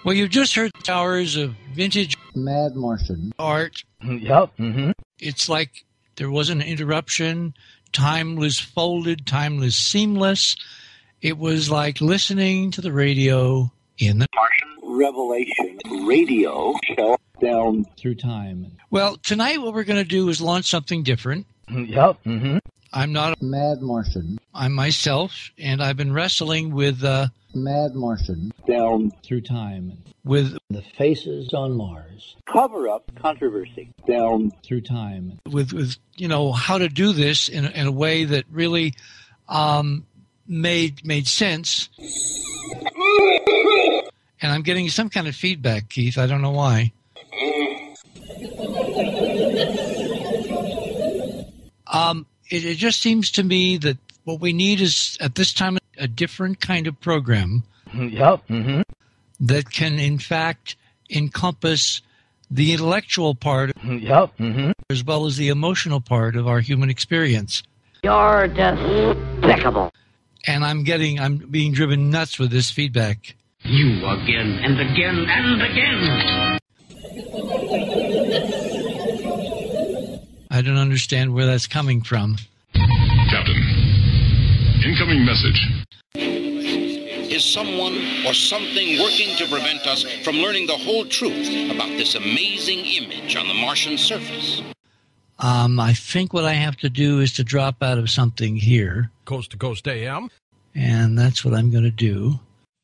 Well, you've just heard hours of vintage Mad Martian art. Yep. Mm-hmm. It's like there wasn't an interruption. Time was folded. Time was seamless. It was like listening to the radio in the Martian Revelation radio show down through time. Well, tonight what we're going to do is launch something different. Yep. Mm-hmm. I'm not Mad Martian. I'm myself, and I've been wrestling with Mad Martian down through time. With the faces on Mars. Cover-up controversy down through time. With how to do this in a way that really made sense. And I'm getting some kind of feedback, Keith. I don't know why. It just seems to me that what we need is, at this time, a different kind of program. Yep. Mm-hmm. That can, in fact, encompass the intellectual part, yep. Mm-hmm. as well as the emotional part of our human experience. You're despicable. And I'm being driven nuts with this feedback. You again and again and again. I don't understand where that's coming from. Captain, incoming message. Is someone or something working to prevent us from learning the whole truth about this amazing image on the Martian surface? I think what I have to do is to drop out of something here. Coast to Coast AM. And that's what I'm going to do.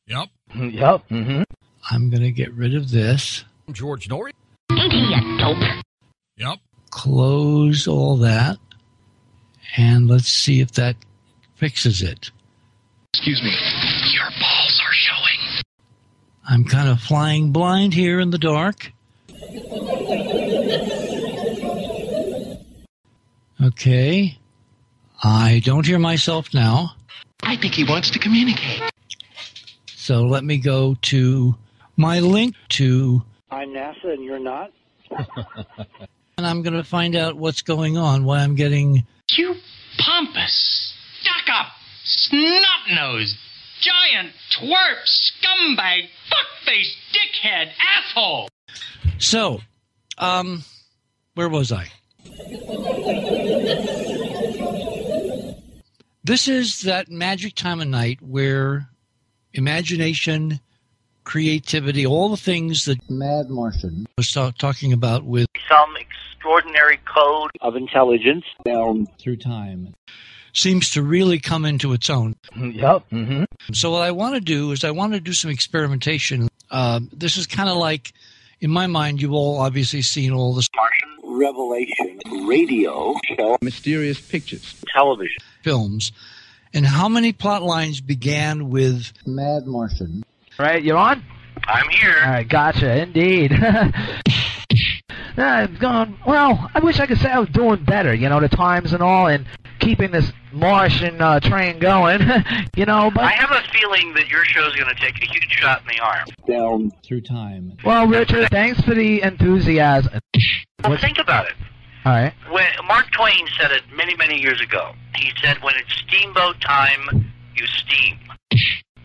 Yep. Yep. Mm-hmm. I'm going to get rid of this. George Norrie. Ain't he a dope? Yep. Close all that. And let's see if that fixes it. Excuse me. Your balls are showing. I'm kind of flying blind here in the dark. Okay. I don't hear myself now. I think he wants to communicate. So let me go to my link to... I'm NASA and you're not? And I'm going to find out what's going on, why I'm getting... You pompous, stuck-up, snot-nosed, giant twerp, scumbag, fuck-faced, dickhead, asshole! So, where was I? This is that magic time of night where imagination, creativity, all the things that Mad Martian was talking about with some extraordinary code of intelligence down through time seems to really come into its own. Yep. Mm-hmm. So what I want to do is I want to do some experimentation. This is kind of like, in my mind, you've all obviously seen all this Martian Revelation radio show, mysterious pictures, television, films, and how many plot lines began with Mad Martian. Right, you on? I'm here. All right, gotcha, indeed. I've gone, well, I wish I could say I was doing better, the times and all, and keeping this Martian train going, but... I have a feeling that your show's going to take a huge shot in the arm. Down through time. Well, Richard, thanks for the enthusiasm. Well, think about it. All right. When Mark Twain said it many, many years ago. He said, when it's steamboat time, you steam.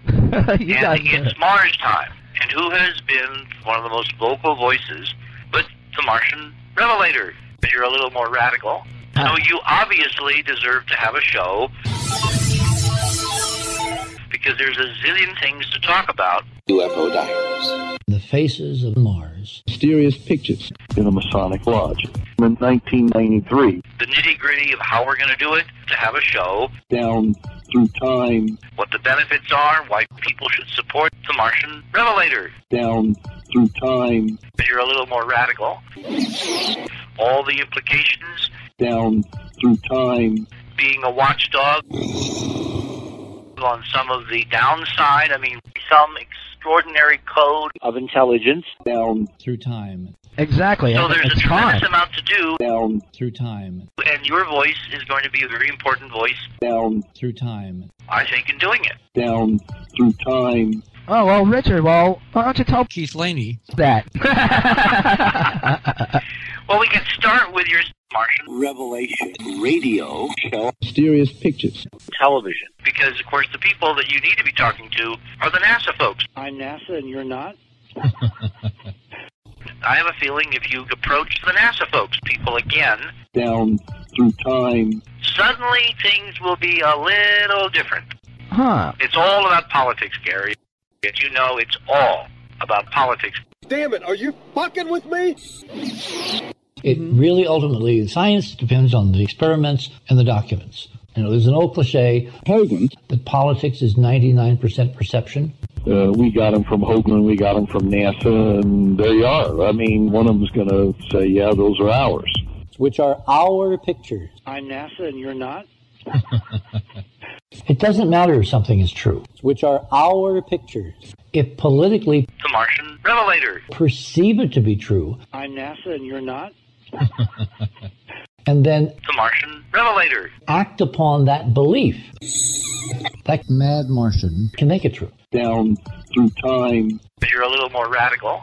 It's Mars time. And who has been one of the most vocal voices but the Martian Revelator? You're a little more radical. So you obviously deserve to have a show because there's a zillion things to talk about. UFO diaries. The faces of Mars. Mysterious pictures. In the Masonic Lodge. In 1993. The nitty-gritty of how we're going to do it, to have a show. Down through time. What the benefits are, why people should support the Martian Revelator. Down through time. You're a little more radical. All the implications. Down through time. Being a watchdog. On some of the downside, some extraordinary code of intelligence. Down through time. Exactly. So there's a tremendous amount to do. Down through time. And your voice is going to be a very important voice. Down through time. I think in doing it. Down through time. Oh, well, Richard, why don't you tell Keith Laney that? Well, we can start with your Martian Revelation radio show. Mysterious pictures. Television. Because, of course, the people that you need to be talking to are the NASA folks. I'm NASA and you're not? I have a feeling if you approach the NASA folks, people again, down through time, suddenly things will be a little different. Huh. It's all about politics, Gary. Yet you know it's all about politics. Damn it, are you fucking with me? It really ultimately, science depends on the experiments and the documents. You know, there's an old cliche, Hoagland, that politics is 99% perception. We got them from Hoagland, we got them from NASA, and there you are. I mean, one of them's going to say, yeah, those are ours. Which are our pictures. I'm NASA and you're not? It doesn't matter if something is true. Which are our pictures. If politically The Martian Revelator. perceive it to be true, I'm NASA and you're not? and then The Martian Revelator. act upon that belief, that mad Martian can make it true. Down through time. You're a little more radical.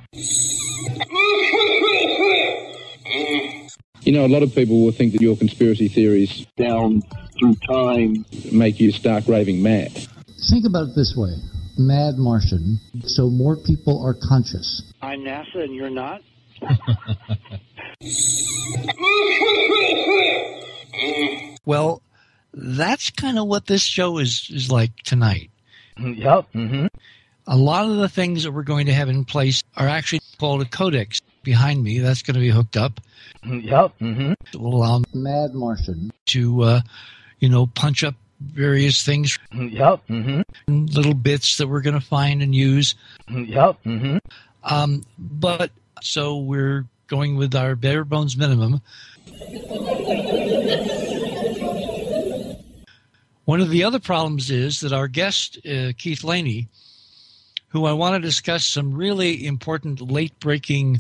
You know, a lot of people will think that your conspiracy theories Down through time. make you stark raving mad. Think about it this way. Mad Martian, so more people are conscious. I'm NASA and you're not? Well, that's kind of what this show is like tonight. Yep. Mm-hmm. A lot of the things that we're going to have in place are actually called a codex behind me. That's going to be hooked up. Yep. Mm-hmm. It will allow me Mad Martian. to, punch up various things, Yep. Mm-hmm. little bits that we're going to find and use. Yep. Mm-hmm. But so we're going with our bare bones minimum. One of the other problems is that our guest, Keith Laney, who I want to discuss some really important late-breaking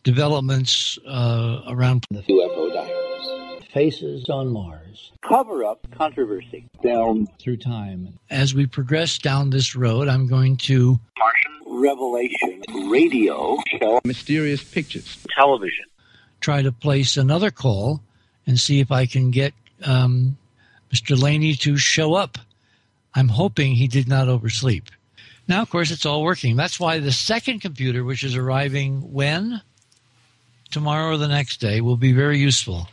developments around The UFO diaries. Faces on Mars. Cover-up controversy. Down Through time. as we progress down this road. I'm going to Martian Revelation radio show. Mysterious pictures. television. try to place another call and see if I can get Mr. Laney to show up. I'm hoping he did not oversleep. Now, of course, it's all working. That's why the second computer, which is arriving when? Tomorrow or the next day, will be very useful.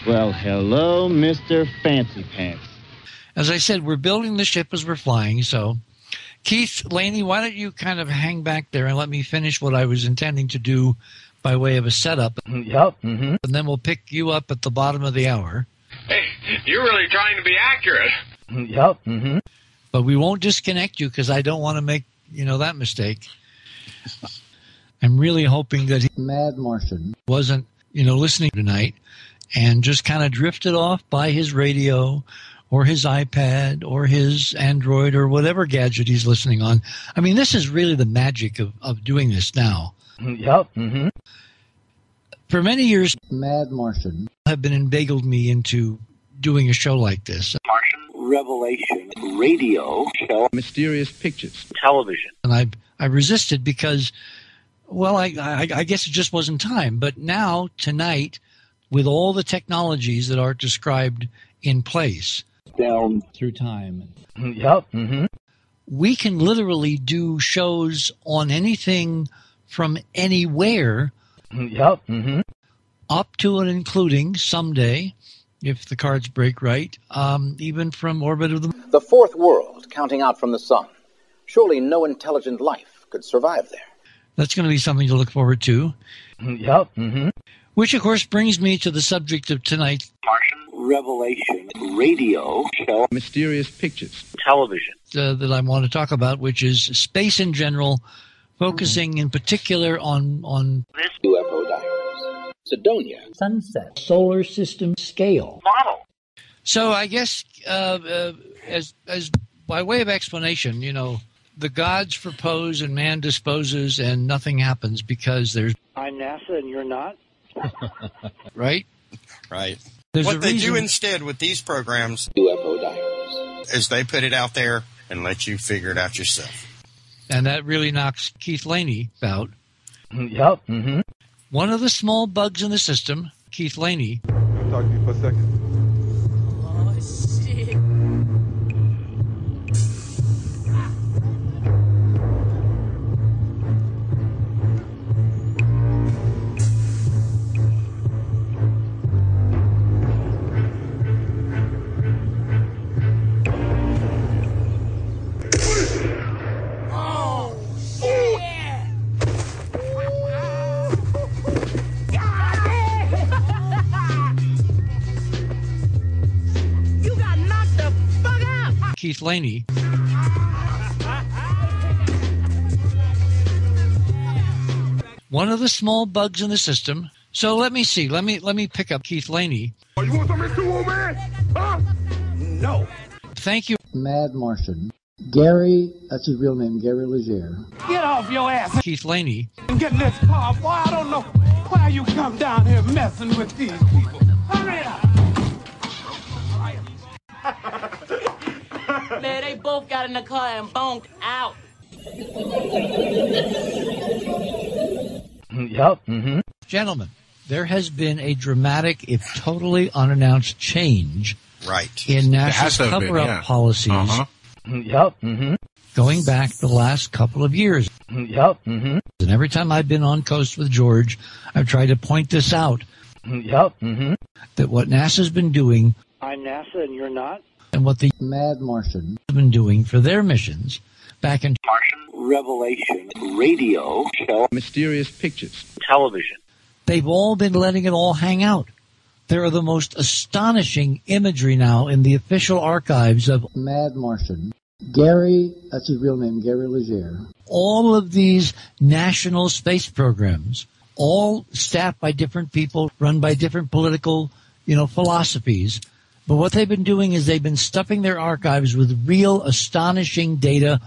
Well, hello, Mr. Fancy Pants. As I said, we're building the ship as we're flying, so Keith, Laney, why don't you kind of hang back there and let me finish what I was intending to do by way of a setup. Yep. Mm-hmm. And then we'll pick you up at the bottom of the hour. Hey, you're really trying to be accurate. Yep. Mm-hmm. But we won't disconnect you because I don't want to make, that mistake. I'm really hoping that he Mad Martian wasn't, listening tonight and just kind of drifted off by his radio or his iPad or his Android or whatever gadget he's listening on. I mean, this is really the magic of doing this now. Yep. Mm-hmm. For many years, Mad Martian have been inveigled me into doing a show like this. Martian Revelation radio show. Mysterious pictures. television. And I resisted because, well, I guess it just wasn't time. But now, tonight, with all the technologies that are described in place, Down through time. Yep. Mm-hmm. we can literally do shows on anything from anywhere Yep. Mm-hmm. up to and including someday, if the cards break right, even from orbit of the fourth world, counting out from the sun. Surely no intelligent life could survive there. That's going to be something to look forward to. Yep. Mm-hmm. Which, of course, brings me to the subject of tonight. Martian Revelation radio show. Mysterious pictures. television. That I want to talk about, which is space in general, focusing in particular on this UFO diaries. Sidonia. Sunset. Solar system scale. model. So I guess as by way of explanation, the gods propose and man disposes and nothing happens because there's I'm NASA and you're not? right? Right. There's what a they reason. do instead with these programs UFO diaries. is they put it out there and let you figure it out yourself. And that really knocks Keith Laney out. Yep. Mm-hmm. One of the small bugs in the system, Keith Laney, Talk to you for a second. Oh, shit. Laney. One of the small bugs in the system. So let me see. Let me pick up Keith Laney. Oh, you want something too, old man? Huh? No. Thank you. Mad Martian. Gary, that's his real name, Gary Leger. Get off your ass. Keith Laney. And get in this car, boy. I don't know why you come down here messing with these people. Hurry up. Man, they both got in the car and bonked out. Yep. Mm-hmm. Gentlemen, there has been a dramatic, if totally unannounced, change in NASA's cover-up policies. Yep. Mm-hmm. Going back the last couple of years. Yep. Mm-hmm. And every time I've been on Coast with George, I've tried to point this out. Yep. Mm-hmm. That what NASA's been doing, I'm NASA and you're not, and what the Mad Martian have been doing for their missions back in Martian Revelation radio show, Mysterious pictures, television. They've all been letting it all hang out. There are the most astonishing imagery now in the official archives of Mad Martian. Gary, that's his real name, Gary Leger. All of these national space programs, all staffed by different people, run by different political, philosophies. But what they've been doing is they've been stuffing their archives with real astonishing data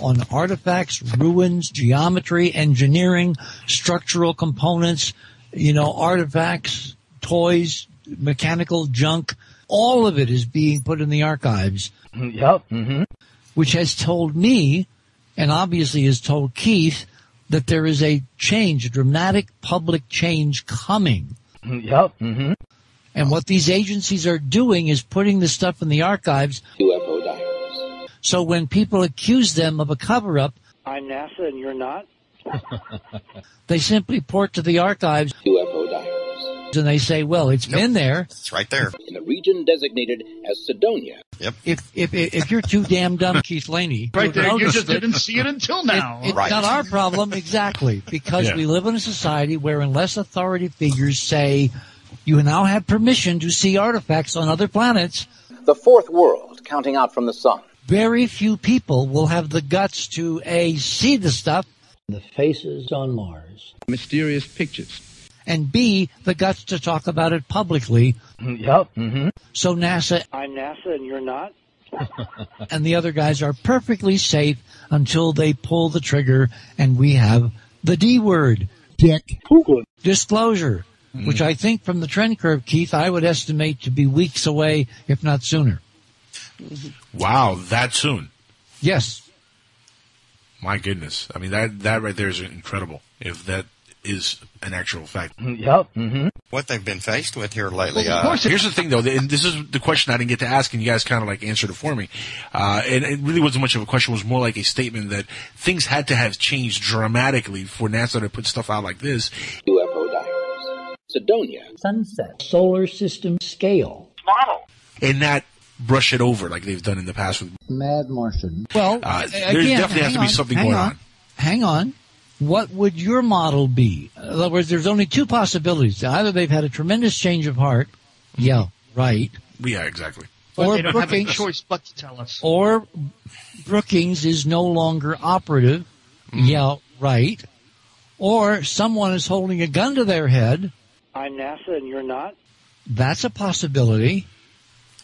on artifacts, ruins, geometry, engineering, structural components, artifacts, toys, mechanical junk. All of it is being put in the archives, which has told me, and obviously has told Keith, that there is a change, a dramatic public change coming. And what these agencies are doing is putting the stuff in the archives. UFO diaries. So when people accuse them of a cover-up, I'm NASA and you're not, they simply port to the archives. UFO diaries. And they say, well, it's been there. It's right there. In the region designated as Sidonia. Yep. If you're too damn dumb, Keith Laney, right there, you just it. didn't see it until now. It's not our problem, exactly, because we live in a society where unless authority figures say, you now have permission to see artifacts on other planets. The fourth world, counting out from the sun. Very few people will have the guts to, A, see the stuff. The faces on Mars. Mysterious pictures. And B, the guts to talk about it publicly. So NASA... I'm NASA and you're not. And the other guys are perfectly safe until they pull the trigger and we have the D word. Dick. Disclosure. Which I think from the trend curve, Keith, I would estimate to be weeks away, if not sooner. Wow, that soon? Yes. My goodness. I mean, that right there is incredible, if that is an actual fact. What they've been faced with here lately. Well, of course. Here's the thing, though, and this is the question I didn't get to ask, and you guys kind of answered it for me. And it really wasn't much of a question. It was more like a statement that things had to have changed dramatically for NASA to put stuff out like this. UFO diaries. Sidonia. Sunset. Solar system scale. Model. And not brush it over like they've done in the past with Mad Martian. Well, there definitely has to be something going on. Hang on. What would your model be? In other words, there's only two possibilities. Either they've had a tremendous change of heart. Yeah, right. Yeah, exactly. Or Or they don't have a Brookings, choice but to tell us. or Brookings is no longer operative. Yeah, right. Or someone is holding a gun to their head. I'm NASA and you're not. That's a possibility.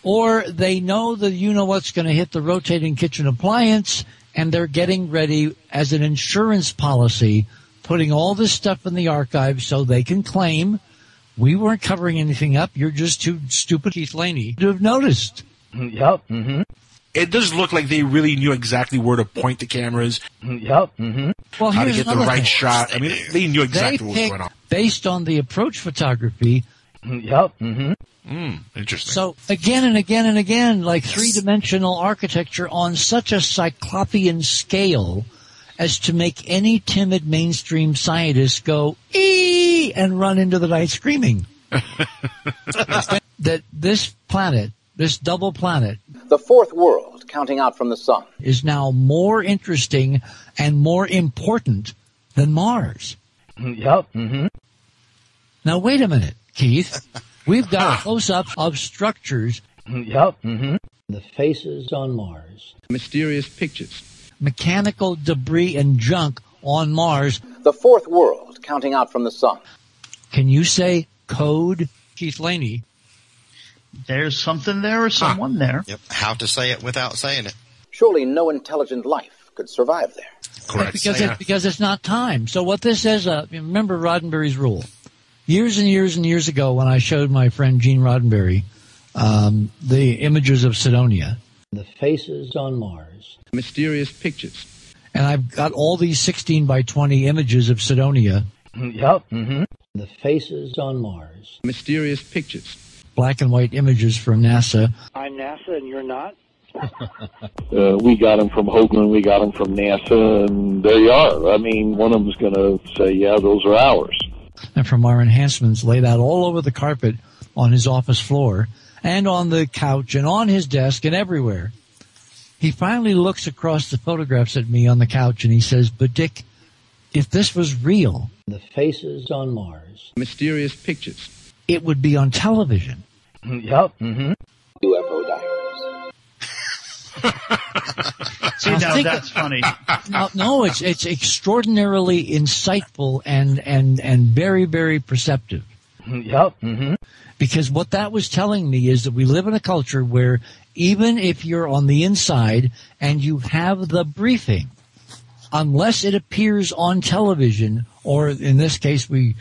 Or they know that what's going to hit the rotating kitchen appliance, and they're getting ready as an insurance policy, putting all this stuff in the archives so they can claim, we weren't covering anything up, you're just too stupid, Keith Laney, to have noticed. It does look like they really knew exactly where to point the cameras. Well, how to here's get the another right thing. shot. I mean, they knew exactly They what was picked, going on. based on the approach photography. Interesting. So again and again and again, like three-dimensional architecture on such a cyclopean scale as to make any timid mainstream scientist go, ee, and run into the night screaming. That this planet, this double planet, The fourth world, counting out from the sun. is now more interesting and more important than Mars. Now wait a minute, Keith. We've got close-ups of structures The faces on Mars. Mysterious pictures. Mechanical debris and junk on Mars. The fourth world counting out from the sun. Can you say code, Keith Laney? There's something there or someone there. Yep. How to say it without saying it. Surely no intelligent life could survive there. Correct. Because it's not time. So what this says, remember Roddenberry's rule. Years and years and years ago when I showed my friend Gene Roddenberry the images of Sidonia. The faces on Mars. Mysterious pictures. And I've got all these 16 by 20 images of Sidonia. Yep. Mm-hmm. The faces on Mars. Mysterious pictures. Black and white images from NASA. I'm NASA and you're not? We got them from Hoagland, we got them from NASA, and there you are. I mean, one of them's going to say, yeah, those are ours. And from our enhancements laid out all over the carpet on his office floor and on the couch and on his desk and everywhere. He finally looks across the photographs at me on the couch and he says, but Dick, if this was real, the faces on Mars, mysterious pictures, it would be on television. Yep. Mm-hmm. UFO diaries. See, now that's funny. No, it's extraordinarily insightful and very, very perceptive. Yep. Mm-hmm. Because what that was telling me is that we live in a culture where even if you're on the inside and you have the briefing, unless it appears on television, or in this case we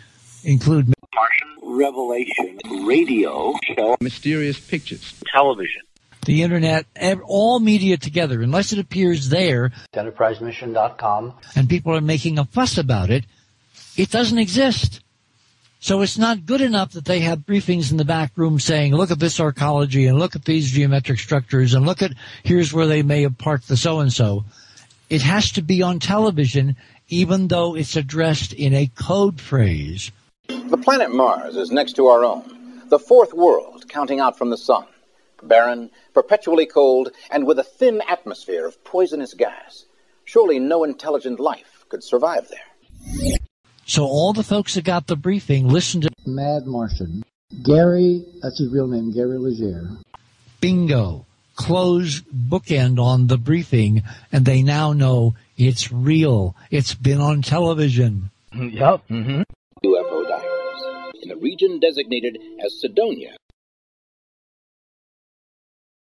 include Martian Revelation radio show, mysterious pictures, television, the internet, all media together, unless it appears there, EnterpriseMission.com, and people are making a fuss about it, it doesn't exist. So it's not good enough that they have briefings in the back room saying, look at this arcology and look at these geometric structures and look at here's where they may have parked the so-and-so. It has to be on television, even though it's addressed in a code phrase. The planet Mars is next to our own, the fourth world counting out from the sun. Barren, perpetually cold, and with a thin atmosphere of poisonous gas. Surely no intelligent life could survive there. So all the folks that got the briefing listened to Mad Martian. Gary, that's his real name, Gary Leger. Bingo. Close bookend on the briefing, and they now know it's real. It's been on television. Yep. Mm-hmm. UFO diaries in the region designated as Sidonia.